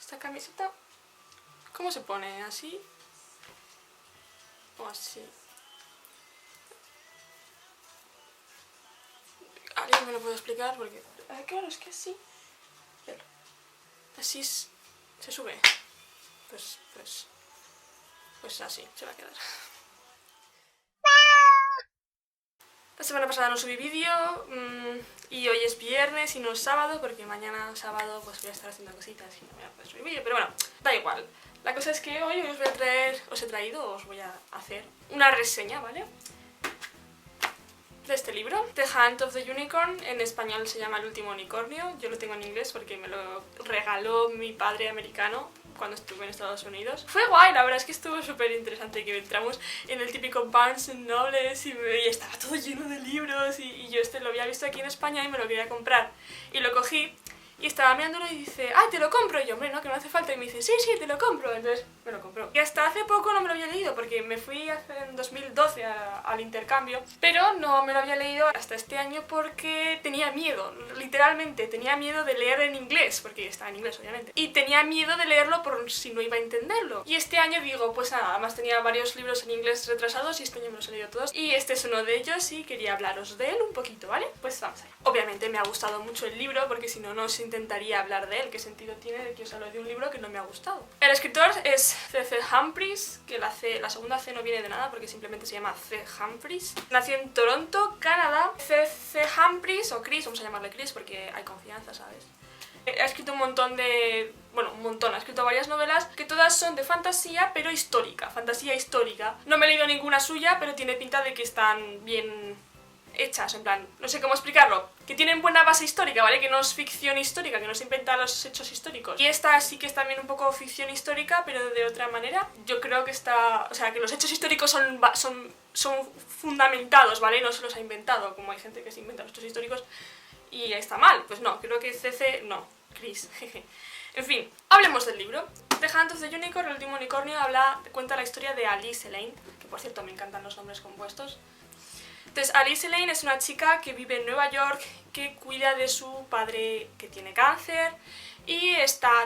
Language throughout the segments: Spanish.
Esta camiseta, ¿cómo se pone? ¿Así? ¿O así? ¿Alguien me lo puede explicar? Porque... claro, es que así... Así se sube. Pues así, se va a quedar. La semana pasada no subí vídeo y hoy es viernes y no es sábado, porque mañana sábado pues voy a estar haciendo cositas y no voy a poder subir vídeo, pero bueno, da igual. La cosa es que hoy os voy a hacer una reseña, ¿vale? De este libro, The Hunt of the Unicorn, en español se llama El último unicornio. Yo lo tengo en inglés porque me lo regaló mi padre americano cuando estuve en Estados Unidos. Fue guay, la verdad es que estuvo súper interesante, que entramos en el típico Barnes Nobles y estaba todo lleno de libros y yo lo había visto aquí en España y me lo quería comprar. Y lo cogí y estaba mirándolo y dice, ¡ah, te lo compro! Y yo, hombre, no, que no hace falta. Y me dice, sí, te lo compro. Entonces me lo compró. Y hasta hace poco no me lo había leído porque me fui en 2012 al intercambio, pero no me lo había leído hasta este año porque tenía miedo, literalmente tenía miedo de leer en inglés, porque estaba en inglés obviamente, y tenía miedo de leerlo por si no iba a entenderlo. Y este año digo, pues nada, además tenía varios libros en inglés retrasados y este año me los he leído todos y este es uno de ellos y quería hablaros de él un poquito, ¿vale? Pues vamos allá. Obviamente me ha gustado mucho el libro porque si no, no os intentaría hablar de él. ¿Qué sentido tiene de que os hablo de un libro que no me ha gustado? El escritor es C.C. Humphries, que la segunda C no viene de nada porque simplemente se llama C. Humphries. Nació en Toronto, Canadá. C.C. Humphries, o Chris, vamos a llamarle Chris porque hay confianza, ¿sabes? Ha escrito un montón, ha escrito varias novelas que todas son de fantasía, pero histórica, fantasía histórica. No me he leído ninguna suya, pero tiene pinta de que están bien hechas, en plan, no sé cómo explicarlo, que tienen buena base histórica, ¿vale? Que no es ficción histórica, que no se inventa los hechos históricos. Y esta sí que es también un poco ficción histórica, pero de otra manera. Yo creo que que los hechos históricos son fundamentados, ¿vale? No se los ha inventado, como hay gente que se inventa los hechos históricos y está mal. Pues no, creo que Chris, jeje. En fin, hablemos del libro. The Hunt of the Unicorn, el último unicornio, cuenta la historia de Alice Elaine, que por cierto me encantan los nombres compuestos. Entonces, Alice Elaine es una chica que vive en Nueva York, que cuida de su padre que tiene cáncer y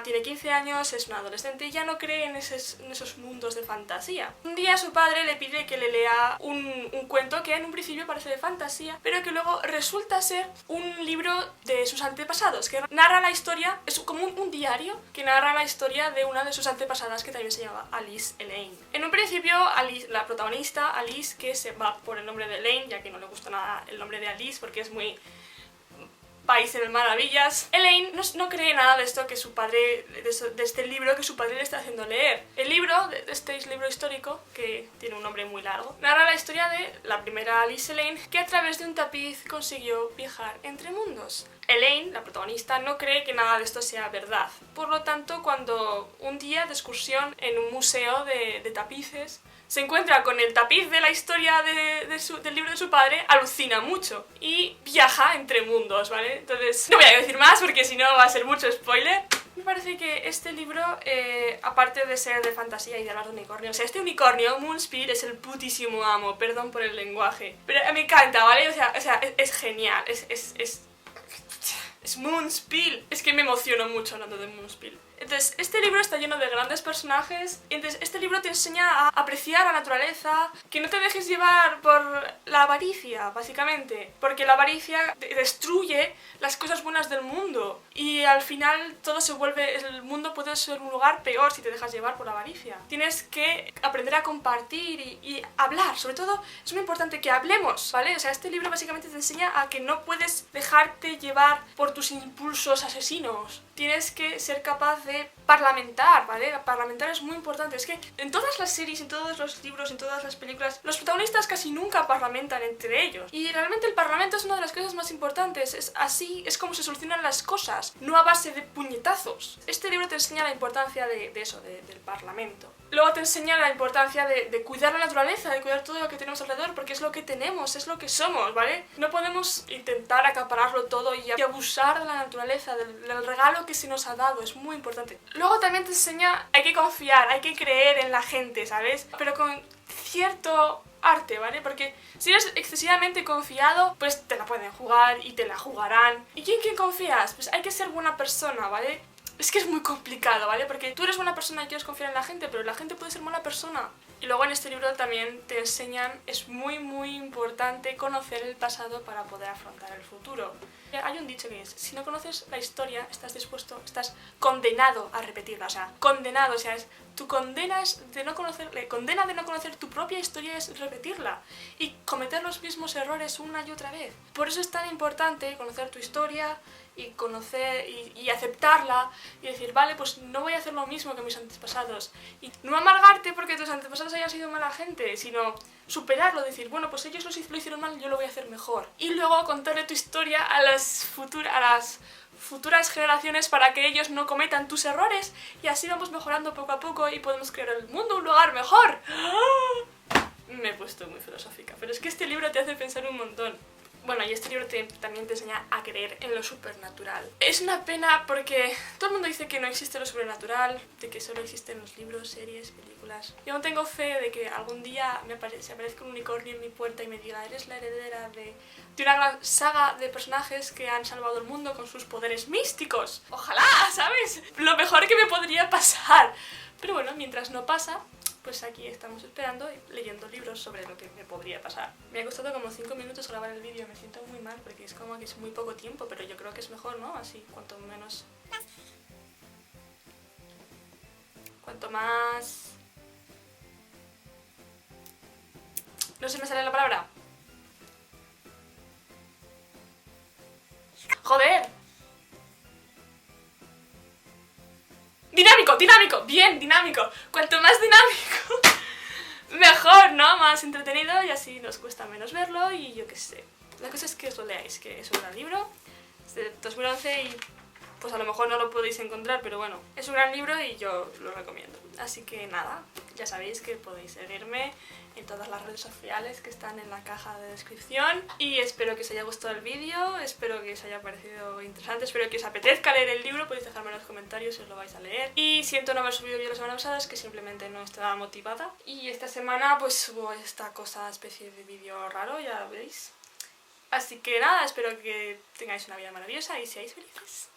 tiene 15 años, es una adolescente y ya no cree en esos mundos de fantasía. Un día su padre le pide que le lea un cuento que en un principio parece de fantasía, pero que luego resulta ser un libro de sus antepasados, que narra la historia, es como un diario que narra la historia de una de sus antepasadas que también se llama Alice Elaine. En un principio, la protagonista, Alice, que se va por el nombre de Elaine, ya que no le gusta nada el nombre de Alice porque es muy País de Maravillas. Elaine no cree nada de esto que su padre, de este libro que su padre le está haciendo leer. El libro, este libro histórico, que tiene un nombre muy largo, narra la historia de la primera Alice Elaine, que a través de un tapiz consiguió viajar entre mundos. Elaine, la protagonista, no cree que nada de esto sea verdad. Por lo tanto, cuando un día de excursión en un museo de tapices, se encuentra con el tapiz de la historia del libro de su padre, alucina mucho y viaja entre mundos, ¿vale? Entonces, no voy a decir más porque si no va a ser mucho spoiler. Me parece que este libro, aparte de ser de fantasía y de hablar de unicornio, o sea, este unicornio, Moonspill, es el putísimo amo, perdón por el lenguaje, pero me encanta, ¿vale? O sea es genial, es Moonspill. Es que me emociono mucho hablando de Moonspill. Entonces, este libro está lleno de grandes personajes. Entonces, este libro te enseña a apreciar la naturaleza, que no te dejes llevar por la avaricia, básicamente. Porque la avaricia destruye las cosas buenas del mundo. Y al final el mundo puede ser un lugar peor si te dejas llevar por la avaricia. Tienes que aprender a compartir y hablar. Sobre todo, es muy importante que hablemos, ¿vale? O sea, este libro básicamente te enseña a que no puedes dejarte llevar por tus impulsos asesinos. Tienes que ser capaz de parlamentar, ¿vale? Parlamentar es muy importante. Es que en todas las series, en todos los libros, en todas las películas, los protagonistas casi nunca parlamentan entre ellos. Y realmente el parlamento es una de las cosas más importantes. Es como se solucionan las cosas, no a base de puñetazos. Este libro te enseña la importancia de eso, del parlamento. Luego te enseña la importancia de cuidar la naturaleza, de cuidar todo lo que tenemos alrededor, porque es lo que tenemos, es lo que somos, ¿vale? No podemos intentar acapararlo todo y abusar de la naturaleza, del regalo que se nos ha dado, es muy importante. Luego también te enseña, hay que confiar, hay que creer en la gente, ¿sabes? Pero con cierto arte, ¿vale? Porque si eres excesivamente confiado, pues te la pueden jugar y te la jugarán. ¿Y quién confías? Pues hay que ser buena persona, ¿vale? Es que es muy complicado, ¿vale? Porque tú eres buena persona y quieres confiar en la gente, pero la gente puede ser mala persona. Y luego en este libro también te enseñan, es muy importante conocer el pasado para poder afrontar el futuro. Hay un dicho que es, si no conoces la historia, estás condenado a repetirla, o sea, condenado, o sea, tu condena de no conocer tu propia historia es repetirla y cometer los mismos errores una y otra vez. Por eso es tan importante conocer tu historia y conocer y aceptarla y decir, vale, pues no voy a hacer lo mismo que mis antepasados. Y no amargarte porque tus antepasados hayan sido mala gente, sino superarlo, decir, bueno, pues ellos lo hicieron mal, yo lo voy a hacer mejor. Y luego contarle tu historia a las futuras generaciones para que ellos no cometan tus errores y así vamos mejorando poco a poco y podemos crear el mundo un lugar mejor. Me he puesto muy filosófica, pero es que este libro te hace pensar un montón. Bueno, y este libro también te enseña a creer en lo supernatural. Es una pena porque todo el mundo dice que no existe lo supernatural, de que solo existen los libros, series, películas. Yo aún tengo fe de que algún día se aparezca un unicornio en mi puerta y me diga, eres la heredera de una gran saga de personajes que han salvado el mundo con sus poderes místicos. Ojalá, ¿sabes? Lo mejor que me podría pasar. Pero bueno, mientras no pasa, pues aquí estamos esperando y leyendo libros sobre lo que me podría pasar. Me ha costado como 5 minutos grabar el vídeo, me siento muy mal porque es como que es muy poco tiempo, pero yo creo que es mejor, ¿no? Así, cuanto más... No se me sale la palabra. ¡Joder! ¡Dinámico! Bien, dinámico. Cuanto más dinámico, mejor, ¿no? Más entretenido y así nos cuesta menos verlo y yo qué sé. La cosa es que os lo leáis, que es un gran libro. Es de 2011 y pues a lo mejor no lo podéis encontrar, pero bueno, es un gran libro y yo lo recomiendo. Así que nada, ya sabéis que podéis seguirme en todas las redes sociales que están en la caja de descripción y espero que os haya gustado el vídeo, espero que os haya parecido interesante, espero que os apetezca leer el libro, podéis dejarme en los comentarios si os lo vais a leer. Y siento no haber subido vídeo la semana pasada, es que simplemente no estaba motivada. Y esta semana pues hubo esta especie de vídeo raro, ya veis. Así que nada, espero que tengáis una vida maravillosa y seáis felices.